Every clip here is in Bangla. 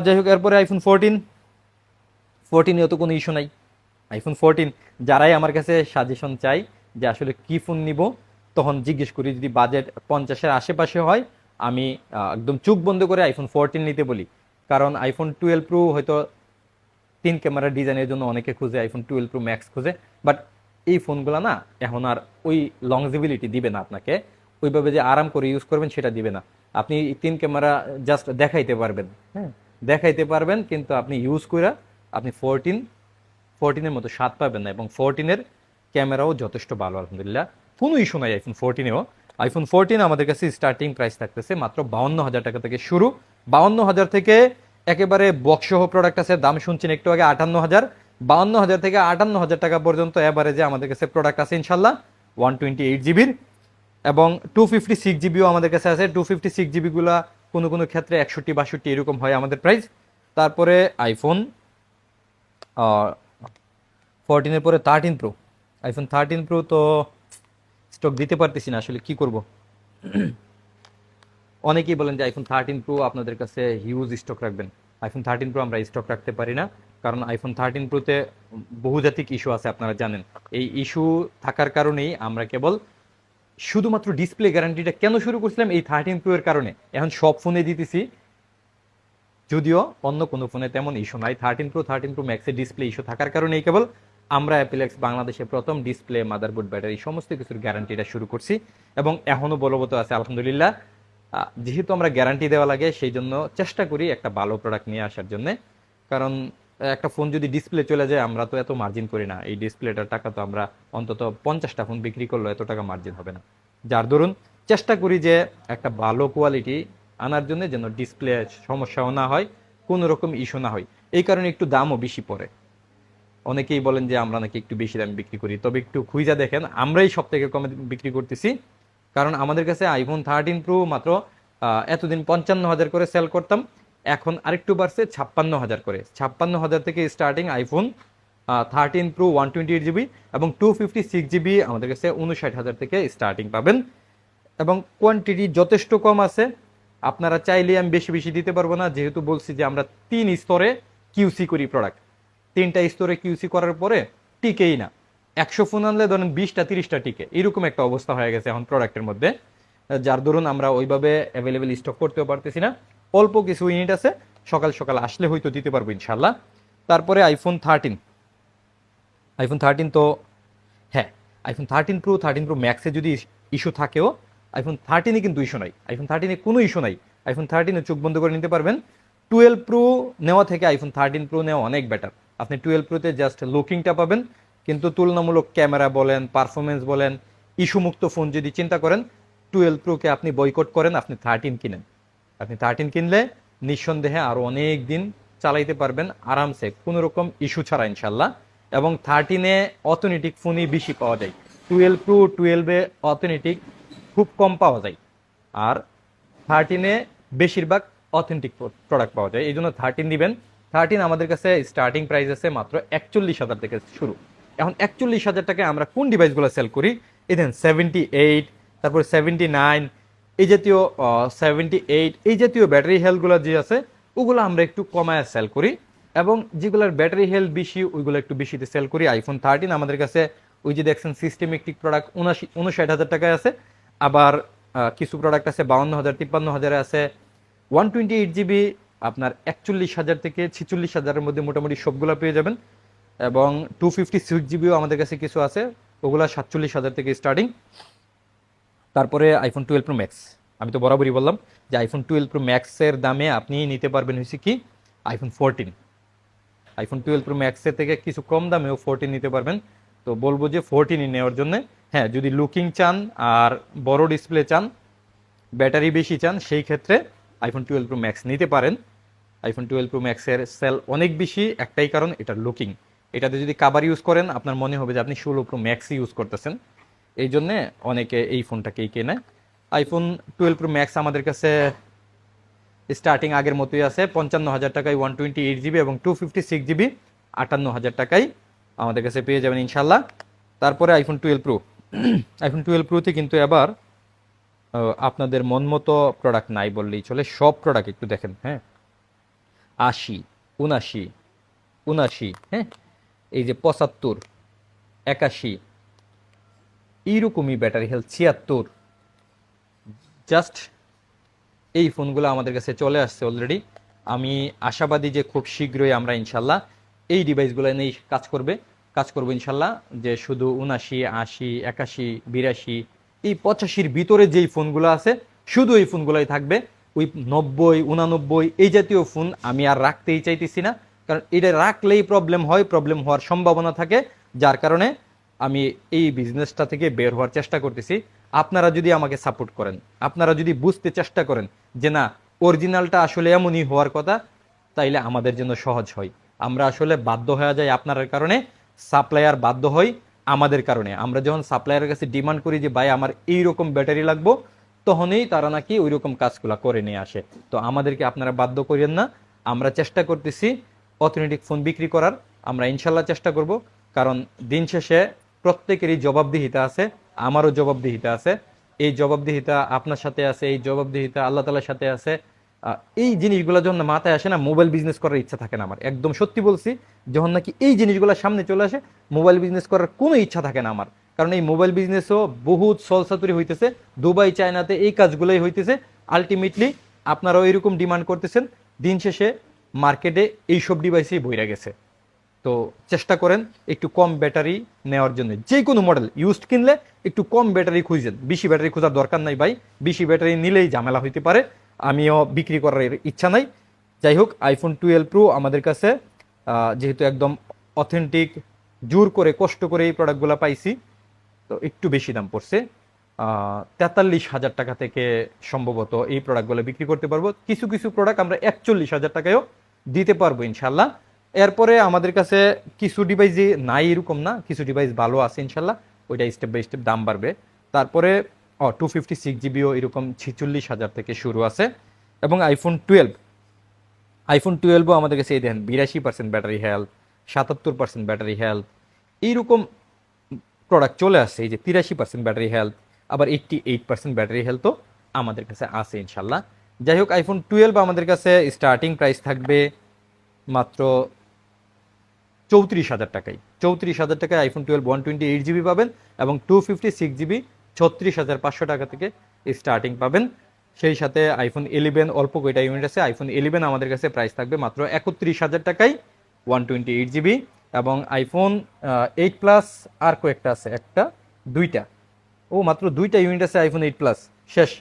যাই হোক, এরপরে আইফোন 14 তো কোনো ইস্যু নাই। আইফোন 14 যারাই আমার কাছে সাজেশন চাই যে আসলে কি ফোন নিব, তখন জিজ্ঞেস করি, যদি বাজেট 50-এর আশেপাশে হয়, আমি একদম চোখ বন্ধ করে আইফোন 14 নিতে বলি। কারণ আইফোন 12 প্রো হয়তো 3 ক্যামেরার ডিজাইনের জন্য অনেকে খুঁজে, আইফোন 12 প্রো ম্যাক্স খুঁজে, বাট এই ফোনগুলো না এখন আর ওই লংজিবিলিটি দিবে না আপনাকে, ওইভাবে যে আরাম করে ইউজ করবেন সেটা দিবে না। আপনি 3 ক্যামেরা জাস্ট দেখাইতে পারবেন, হ্যাঁ, দেখাইতে পারবেন, কিন্তু আপনি ইউজ করে আপনি 14-এর মতো স্বাদ পাবেন না। এবং 14-এর ক্যামেরাও যথেষ্ট ভালো, আলহামদুলিল্লাহ, কোনো ইস্যু নাই আইফোন 14-এও। আইফোন 14 আমাদের কাছে স্টার্টিং প্রাইস থাকতেছে মাত্র 52,000 টাকা থেকে শুরু। 52,000 থেকে একেবারে বক্সসহ প্রোডাক্ট আছে, দাম শুনছেন একটু আগে 58,000। 52,000 থেকে 58,000 টাকা পর্যন্ত এভারেজে আমাদের কাছে প্রোডাক্ট আছে ইনশাল্লাহ 128 জিবির। এবং 256 জিবিও আমাদের কাছে আছে। 256 জিবিগুলা কোনো কোনো ক্ষেত্রে 61-62 এরকম হয় আমাদের প্রাইস। তারপরে আইফোন 14-এর পরে 13 প্রো। আইফোন 13 প্রো তো স্টক দিতে পারতেছি না, আসলে কি করব। অনেকেই বলেন যে আইফোন 13 প্রো আপনাদের কাছে হিউজ স্টক রাখবেন। আইফোন 13 প্রো আমরা স্টক রাখতে পারি না, কারণ আইফোন 13 প্রোতে বহুজাতিক ইস্যু আছে, আপনারা জানেন। এই ইস্যু থাকার কারণেই আমরা কেবল শুধুমাত্র ডিসপ্লে গ্যারান্টিটা কেন শুরু করছিলাম, এই 13 প্রো এর কারণে। এখন সব ফোনে দিতেছি, যদিও অন্য কোনো ফোনে তেমন ইস্যু নাই। 13 প্রো ম্যাক্সের ডিসপ্লে ইস্যু থাকার কারণেই কেবল আমরা অ্যাপেলেক্স বাংলাদেশে প্রথম ডিসপ্লে, মাদারবোর্ড, ব্যাটারি সমস্ত কিছুর গ্যারান্টিটা শুরু করছি, এবং এখনো বলবৎ আছে আলহামদুলিল্লাহ। যেহেতু আমরা গ্যারান্টি দেওয়া লাগে, সেই জন্য চেষ্টা করি একটা ভালো প্রোডাক্ট নিয়ে আসার জন্য। কারণ একটা ফোন যদি ডিসপ্লে চলে যায়, আমরা তো এত মার্জিন করি না। এই ডিসপ্লেটার টাকা তো আমরা অন্তত 50টা ফোন বিক্রি করলে এত টাকা মার্জিন হবে না। যার দরুন চেষ্টা করি যে একটা ভালো কোয়ালিটি আনার জন্য, যেন ডিসপ্লে সমস্যাও না হয়, কোনো রকম ইস্যু না হয়। এই কারণে একটু দামও বেশি পড়ে। অনেকেই বলেন যে আমরা নাকি একটু বেশি দামে বিক্রি করি, তবে একটু খুঁজা দেখেন, আমরাই সব থেকে কমে বিক্রি করতেছি। কারণ আমাদের কাছে আইফোন 13 প্রো মাত্র এতদিন 55,000 করে সেল করতাম, এখন আরেকটু বাড়ছে 56,000 করে। 56,000 থেকে স্টার্টিং আইফোন 13 প্রো 128 জিবি, এবং 256 জিবি আমাদের কাছে 59,000 থেকে স্টার্টিং পাবেন। এবং কোয়ান্টিটি যথেষ্ট কম আছে। আপনারা চাইলে আমি বেশি বেশি দিতে পারবো না, যেহেতু বলছি যে আমরা 3 স্তরে কিউসি করি প্রোডাক্ট। 3টা স্তরে কিউসি করার পরে টিকেই না। 100 ফোন আনলে ধরেন 20টা 30টা টিকে, এরকম একটা অবস্থা হয়ে গেছে এখন প্রোডাক্টের মধ্যে। যার দরুন আমরা ওইভাবে অ্যাভেলেবেল স্টক করতেও পারতেছি না। অল্প কিছু ইউনিট আছে, সকাল সকাল আসলে হয়তো দিতে পারবো ইনশাল্লাহ। তারপরে আইফোন 13 তো, হ্যাঁ, আইফোন 13 প্রো 13 প্রো ম্যাক্সে যদি ইস্যু থাকেও, আইফোন 13-এ কিন্তু ইস্যু নাই। আইফোন 13-এ কোনো ইস্যু নাই। আইফোন 13-এ চোখ বন্ধ করে নিতে পারবেন। 12 প্রো নেওয়া থেকে আইফোন 13 প্রো নেওয়া অনেক বেটার। আপনি 12 প্রোতে জাস্ট লুকিংটা পাবেন, কিন্তু তুলনামূলক ক্যামেরা বলেন, পারফরমেন্স বলেন, ইস্যুমুক্ত ফোন যদি চিন্তা করেন, 12 প্রোকে আপনি বয়কট করেন, আপনি 13 কিনেন। আপনি 13 কিনলে নিঃসন্দেহে আরো অনেক দিন চালাইতে পারবেন আরামসে, কোনো রকম ইস্যু ছাড়া ইনশাল্লাহ। এবং 13-এ অথেন্টিক ফোনই বেশি পাওয়া যায়। 12 প্রো 12-এ অথেন্টিক খুব কম পাওয়া যায়, আর 13-এ বেশিরভাগ অথেন্টিক প্রোডাক্ট পাওয়া যায়। এই জন্য 13 দিবেন। 13 আমাদের কাছে স্টার্টিং প্রাইস আছে মাত্র 41,000 থেকে শুরু। এখন 41,000 টাকায় আমরা কোন ডিভাইসগুলো সেল করি? এই দেন 78, তারপর 79, এই জাতীয় 78, এই জাতীয় ব্যাটারি হেলথগুলো যে আছে, ওগুলো আমরা একটু কমায় সেল করি। এবং যেগুলোর ব্যাটারি হেলথ বেশি, ওইগুলো একটু বেশিতে সেল করি। আইফোন 13 আমাদের কাছে ওই যে দেখছেন সিস্টেমেটিক প্রোডাক্ট 59,000 টাকায় আছে। আবার কিছু প্রোডাক্ট আছে 52,000, 53,000 আছে। 128 জিবি আপনার 41,000 থেকে 46,000-এর মধ্যে মোটামুটি সবগুলো পেয়ে যাবেন। এবং 256 জিবিও আমাদের কাছে কিছু আছে, ওগুলা 47,000 থেকে স্টার্টিং। তারপরে আইফোন 12 প্রো ম্যাক্স। আমি তো বরাবরই বললাম যে আইফোন 12 প্রো ম্যাক্সের দামে আপনি নিতে পারবেন হচ্ছে কি আইফোন 14। আইফোন 12 প্রো ম্যাক্সের থেকে কিছু কম দামেও 14 নিতে পারবেন। তো বলবো যে 14ই নেওয়ার জন্য। হ্যাঁ, যদি লুকিং চান আর বড় ডিসপ্লে চান, ব্যাটারি বেশি চান, সেই ক্ষেত্রে আইফোন 12 প্রো ম্যাক্স নিতে পারেন। আইফোন 12 প্রো ম্যাক্সের সেল অনেক বেশি, একটাই কারণ এটার লুকিং। এটাতে যদি কাভার ইউজ করেন, আপনার মনে হবে যে আপনি 16 প্রো ম্যাক্সই ইউজ করতেছেন। এই জন্যে অনেকে এই ফোনটাকেই কেনে। আইফোন 12 প্রো ম্যাক্স আমাদের কাছে স্টার্টিং আগের মতোই আছে 55,000 টাকায় 128 জিবি, এবং 256 জিবি 58,000 টাকায় আমাদের কাছে পেয়ে যাবেন ইনশাল্লাহ। তারপরে আইফোন 12 প্রো। আইফোন 12 প্রোতে কিন্তু এবার আপনাদের মন মতো প্রোডাক্ট নাই বললেই চলে। সব প্রোডাক্ট একটু দেখেন, হ্যাঁ, 80, 79, 79, হ্যাঁ, এই যে 75, 81, এইরকমই ব্যাটারি হেলথ 76। জাস্ট এই ফোনগুলো আমাদের কাছে চলে আসছে অলরেডি। আমি আশাবাদী যে খুব শীঘ্রই আমরা ইনশাল্লাহ এই ডিভাইসগুলো নিয়ে কাজ করবো ইনশাল্লাহ। যে শুধু 79, 80, 81, 82, এই 85-র ভিতরে যেই ফোনগুলো আছে শুধু এই ফোনগুলোই থাকবে। ওই 90, 89 এই জাতীয় ফোন আমি আর রাখতেই চাইতেছি না, কারণ এটা রাখলেই প্রবলেম হওয়ার সম্ভাবনা থাকে। যার কারণে আমি এই বিজনেসটা থেকে বের হওয়ার চেষ্টা করতেছি। আপনারা যদি আমাকে সাপোর্ট করেন, আপনারা যদি বুঝতে চেষ্টা করেন যে না, অরিজিনালটা আসলে এমনই হওয়ার কথা, তাইলে আমাদের জন্য সহজ হয়। আমরা আসলে বাধ্য হয়ে যাই আপনার কারণে, সাপ্লায়ার বাধ্য হই আমাদের কারণে। আমরা যখন সাপ্লায়ারের কাছে ডিমান্ড করি যে ভাই আমার এইরকম ব্যাটারি লাগবো, তখনই তারা নাকি ওই রকম কাজগুলো করে নিয়ে আসে। তো আমাদেরকে আপনারা বাধ্য করেন না। আমরা চেষ্টা করতেছি অথেন্টিক ফোন বিক্রি করার, আমরা ইনশাল্লাহ চেষ্টা করব। কারণ দিন শেষে প্রত্যেকেরই জবাবদিহিতা আছে, আমারও জবাবদিহিতা আছে। এই জবাবদিহিতা আপনার সাথে আছে, এই জবাবদিহিতা আল্লাহ তাআলার সাথে আছে। এই জিনিসগুলো যখন মাথায় আসে না, মোবাইল বিজনেস করার ইচ্ছা থাকে না আমার। একদম সত্যি বলছি, যখন নাকি এই জিনিসগুলো সামনে চলে আসে, মোবাইল বিজনেস করার কোনো ইচ্ছা থাকে না আমার। কারণ এই মোবাইল বিজনেসও বহুত সলসাতুরি হইতেছে, দুবাই চায়নাতে এই কাজগুলোই হইতেছে। আলটিমেটলি আপনারাও এরকম ডিমান্ড করতেছেন, দিন শেষে মার্কেটে এইসব ডিভাইসই বইরা গেছে। তো চেষ্টা করেন একটু কম ব্যাটারি নেওয়ার জন্য। যে কোনো মডেল ইউজড কিনলে একটু কম ব্যাটারি খুঁজেন, বেশি ব্যাটারি খোঁজার দরকার নাই ভাই। বেশি ব্যাটারি নিলেই ঝামেলা হইতে পারে, আমিও বিক্রি করার ইচ্ছা নাই। যাই হোক, আইফোন 12 প্রো আমাদের কাছে যেহেতু একদম অথেন্টিক, জোর করে কষ্ট করে এই প্রোডাক্টগুলো পাইছি, তো একটু বেশি দাম পড়ছে। 43,000 টাকা থেকে সম্ভবত এই প্রোডাক্টগুলো বিক্রি করতে পারবো। কিছু কিছু প্রোডাক্ট আমরা 41,000 টাকায়ও দিতে পারবো ইনশাল্লাহ। এরপরে আমাদের কাছে কিছু ডিভাইস যে নাই এরকম না, কিছু ডিভাইস ভালো আছে ইনশাল্লাহ, ওইটা স্টেপ বাই স্টেপ দাম বাড়বে। তারপরে 256 জিবিও এরকম 46,000 থেকে শুরু আছে। এবং আইফোন 12ও আমাদের কাছে এই দেখেন 82% ব্যাটারি হেলথ, 77% ব্যাটারি হেলথ, এইরকম প্রোডাক্ট চলে আসছে। এই যে 83% ব্যাটারি হেলথ, আবার 88% ব্যাটারি হেলথও আমাদের কাছে আছে ইনশাল্লাহ। যাই হোক, আইফোন 12 আমাদের কাছে স্টার্টিং প্রাইস থাকবে মাত্র 34,000 টাকায়। 34,000 টাকায় আইফোন 12 128 জিবি পাবেন, এবং 256 জিবি 36,500 টাকা থেকে স্টার্টিং পাবেন। সেই সাথে আইফোন 11 অল্প কয়টা ইউনিট আছে, আইফোন 11 আমাদের কাছে প্রাইস থাকবে মাত্র 31,000 টাকায় 128 জিবি। এবং আইফোন 8 প্লাস আর কয়েকটা আছে, একটা দুইটা, মাত্র দুইটা ইউনিট আছে আইফোন 8 প্লাস, শেষ।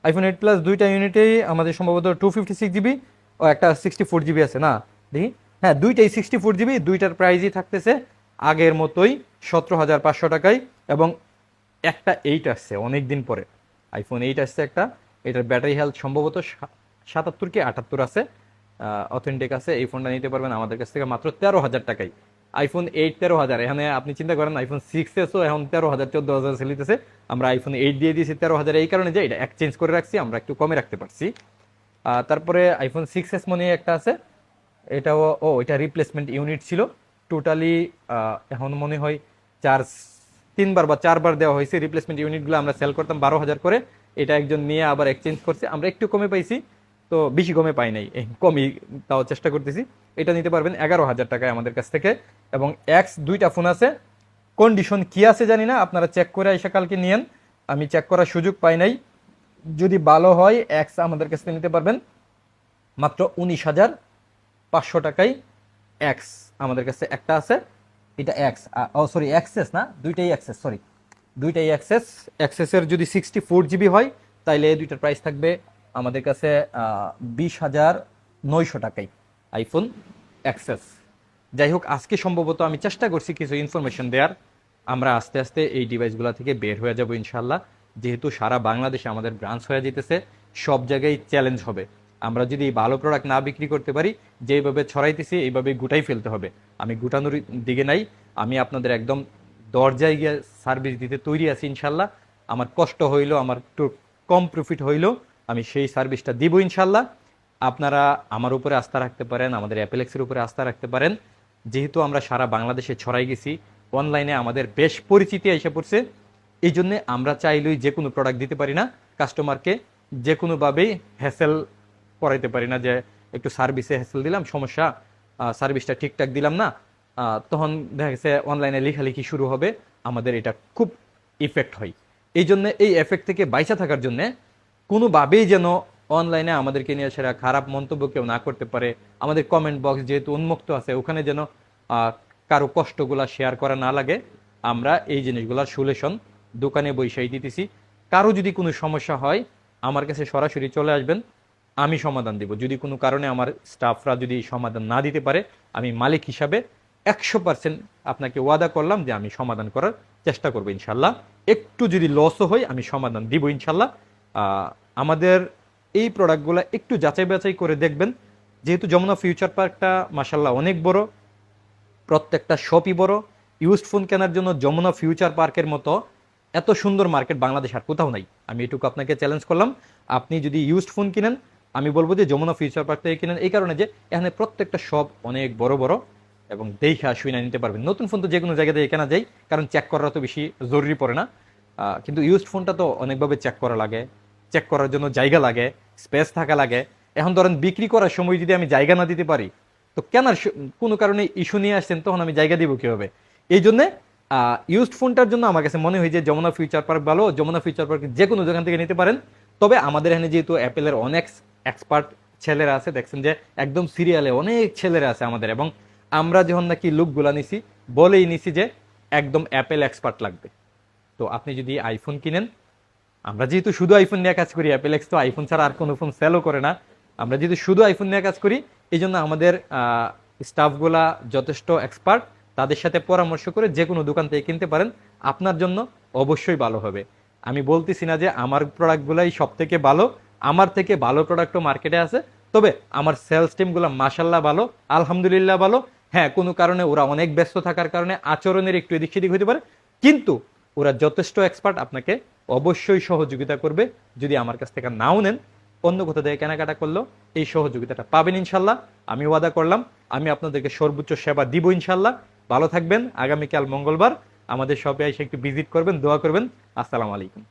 আইফোন 8 প্লাস দুইটা ইউনিটেই আমাদের সম্ভবত 256 জিবি, ও একটা 64 জিবি আছে না, দেখি, হ্যাঁ দুইটাই 64 জিবি। দুইটার প্রাইসই থাকতেছে আগের মতোই 17,500 টাকায়। এবং একটা 8 আসছে অনেক দিন পরে, আইফোন 8 আসছে একটা, এটার ব্যাটারি হেলথ সম্ভবত 77 কি 78 আছে, অথেন্টিক আছে। এই ফোনটা নিতে পারবেন আমাদের কাছ থেকে মাত্র 13,000 টাকায়। আইফোন 8 13,000, এখানে আপনি চিন্তা করেন আইফোন 6s এখন 13,000 14,000 সেলিতেছে। আমরা আইফোন 8 দিয়ে দিয়েছি 13,000, এই কারণে যে এটা এক্সচেঞ্জ করে রাখছি, আমরা একটু কমে রাখতে পারছি। তারপরে আইফোন 6s মনে হয় একটা আছে, এটাও এটা রিপ্লেসমেন্ট ইউনিট ছিল টোটালি। এখন মনে হয় চার্জ 3বার বা 4বার দেওয়া হয়েছে। রিপ্লেসমেন্ট ইউনিটগুলো আমরা সেল করতাম 12,000 করে, এটা একজন নিয়ে আবার এক্সচেঞ্জ করছে, আমরা একটু কমে পাইছি, তো বেশি কমে পাই নাই, কমই তাও চেষ্টা করতেছি। এটা নিতে পারবেন 11,000 টাকায় আমাদের কাছ থেকে। এবং এক্স দুইটা ফোন আছে, কন্ডিশন কি আছে জানি না, আপনারা চেক করে এসে কালকে নিয়েন, আমি চেক করার সুযোগ পাই নাই। যদি ভালো হয় এক্স আমাদের কাছ থেকে নিতে পারবেন মাত্র 19,500 টাকায়। এক্স আমাদের কাছে একটা আছে, এটা এক্স, সরি এক্সেস না, দুইটাই এক্সেস, সরি দুইটাই এক্সেস। এক্সেসের যদি 64 জিবি হয়, তাইলে এই দুইটার প্রাইস থাকবে আমাদের কাছে 20,900 টাকায় আইফোন এক্সেস। যাই হোক, আজকে সম্ভবত আমি চেষ্টা করছি কিছু ইনফরমেশন দেওয়ার। আমরা আস্তে আস্তে এই ডিভাইসগুলো থেকে বের হয়ে যাব ইনশাল্লাহ। যেহেতু সারা বাংলাদেশে আমাদের ব্রাঞ্চ হয়ে যেতেছে, সব জায়গায় চ্যালেঞ্জ হবে। আমরা যদি ভালো প্রোডাক্ট না বিক্রি করতে পারি, যেভাবে ছড়াইতেছি এইভাবে গুটাই ফেলতে হবে। আমি গুটানোর দিকে নাই, আমি আপনাদের একদম দরজায় গিয়ে সার্ভিস দিতে তৈরি আছি ইনশাল্লাহ। আমার কষ্ট হইলো, আমার একটু কম প্রফিট হইলো, আমি সেই সার্ভিসটা দিব ইনশাল্লাহ। আপনারা আমার উপরে আস্থা রাখতে পারেন, আমাদের অ্যাপেলেক্সের উপরে আস্থা রাখতে পারেন। যেহেতু আমরা সারা বাংলাদেশে ছড়াই গেছি, অনলাইনে আমাদের বেশ পরিচিতি এসে পড়ছে, এই জন্যে আমরা চাইলেই যে কোনো প্রোডাক্ট দিতে পারি না কাস্টমারকে, যে কোনোভাবেই হ্যাসেল করাইতে পারি না যে একটু সার্ভিসে হ্যাসেল দিলাম, সমস্যা, সার্ভিসটা ঠিকঠাক দিলাম না, তখন দেখা গেছে অনলাইনে লেখালেখি শুরু হবে, আমাদের এটা খুব ইফেক্ট হয়। এই জন্য এই এফেক্ট থেকে বাইচা থাকার জন্য কোনোভাবেই যেন অনলাইনে আমাদেরকে নিয়ে সেরা খারাপ মন্তব্য কেউ না করতে পারে। আমাদের কমেন্ট বক্স যেহেতু উন্মুক্ত আছে, ওখানে যেন কারো কষ্টগুলা শেয়ার করা না লাগে। আমরা এই জিনিসগুলার সলিউশন দোকানে বৈশাই দিতেছি। কারো যদি কোনো সমস্যা হয় আমার কাছে সরাসরি চলে আসবেন, আমি সমাধান দিব। যদি কোনো কারণে আমার স্টাফরা যদি সমাধান না দিতে পারে, আমি মালিক হিসাবে 100% আপনাকে ওয়াদা করলাম যে আমি সমাধান করার চেষ্টা করবো ইনশাল্লাহ। একটু যদি লসও হয় আমি সমাধান দিব ইনশাল্লাহ। আমাদের এই প্রোডাক্টগুলো একটু যাচাই বাছাই করে দেখবেন, যেহেতু যমুনা ফিউচার পার্কটা মাশাল্লাহ অনেক বড়, প্রত্যেকটা শপই বড়। ইউজড ফোন কেনার জন্য যমুনা ফিউচার পার্কের মতো এত সুন্দর মার্কেট বাংলাদেশ আর কোথাও নাই। আমি এটুকু আপনাকে চ্যালেঞ্জ করলাম। আপনি যদি ইউজড ফোন কিনেন, আমি বলবো যে যমুনা ফিউচার পার্ক থেকে কিনেন, এই কারণে যে এখানে প্রত্যেকটা শপ অনেক বড় বড় এবং দেখা শুনে নিতে পারবেন। নতুন ফোন তো যে কোনো জায়গা থেকে কেনা যায়, কারণ চেক করার তো বেশি জরুরি পড়ে না। কিন্তু ইউজড ফোনটা তো অনেকভাবে চেক করা লাগে, চেক করার জন্য জায়গা লাগে, স্পেস থাকা লাগে। এখন ধরেন বিক্রি করার সময় যদি আমি জায়গা না দিতে পারি, তো কেনার কোনো কারণে ইস্যু নিয়ে আসছেন, তখন আমি জায়গা দিব কিভাবে? এই জন্যে ইউজড ফোনটার জন্য আমার কাছে মনে হয় যে যমুনা ফিউচার পার্ক ভালো। যমুনা ফিউচার পার্ক যে কোনো দোকান থেকে নিতে পারেন। তবে আমাদের এখানে যেহেতু অ্যাপেলের অনেক এক্সপার্ট ছেলেরা আছে, দেখছেন যে একদম সিরিয়ালে অনেক ছেলেরা আছে আমাদের, এবং আমরা যখন নাকি লুকগুলা নিছি বলেই নিছি যে একদম অ্যাপেল এক্সপার্ট লাগবে। তো আপনি যদি আইফোন কিনেন, আমরা যেহেতু শুধু আইফোন নিয়ে কাজ করি, অ্যাপেল এক্স তো আইফোন ছাড়া আর কোনো ফোন সেলও করে না, আমরা যেহেতু শুধু আইফোন নিয়ে কাজ করি, এই জন্য আমাদের স্টাফগুলা যথেষ্ট এক্সপার্ট। তাদের সাথে পরামর্শ করে যে কোনো দোকান থেকে কিনতে পারেন, আপনার জন্য অবশ্যই ভালো হবে। আমি বলতেছি না যে আমার প্রোডাক্টগুলাই সব থেকে ভালো, আমার থেকে ভালো প্রোডাক্টও মার্কেটে আছে। তবে আমার সেলস টিমগুলো মাশাল্লাহ ভালো, আলহামদুলিল্লাহ ভালো। হ্যাঁ, কোনো কারণে ওরা অনেক ব্যস্ত থাকার কারণে আচরণের একটু এদিক সেদিক হতে পারে, কিন্তু ওরা যথেষ্ট এক্সপার্ট, আপনাকে অবশ্যই সহযোগিতা করবে। যদি আমার কাছ থেকে নাও নেন, অন্য কোথাও থেকে কেনাকাটা করলেও এই সহযোগিতাটা পাবেন ইনশাল্লাহ। আমি ওয়াদা করলাম আমি আপনাদেরকে সর্বোচ্চ সেবা দিব ইনশাল্লাহ। ভালো থাকবেন। আগামীকাল মঙ্গলবার আমাদের শপে এসে একটু ভিজিট করবেন, দোয়া করবেন। আসসালামু আলাইকুম।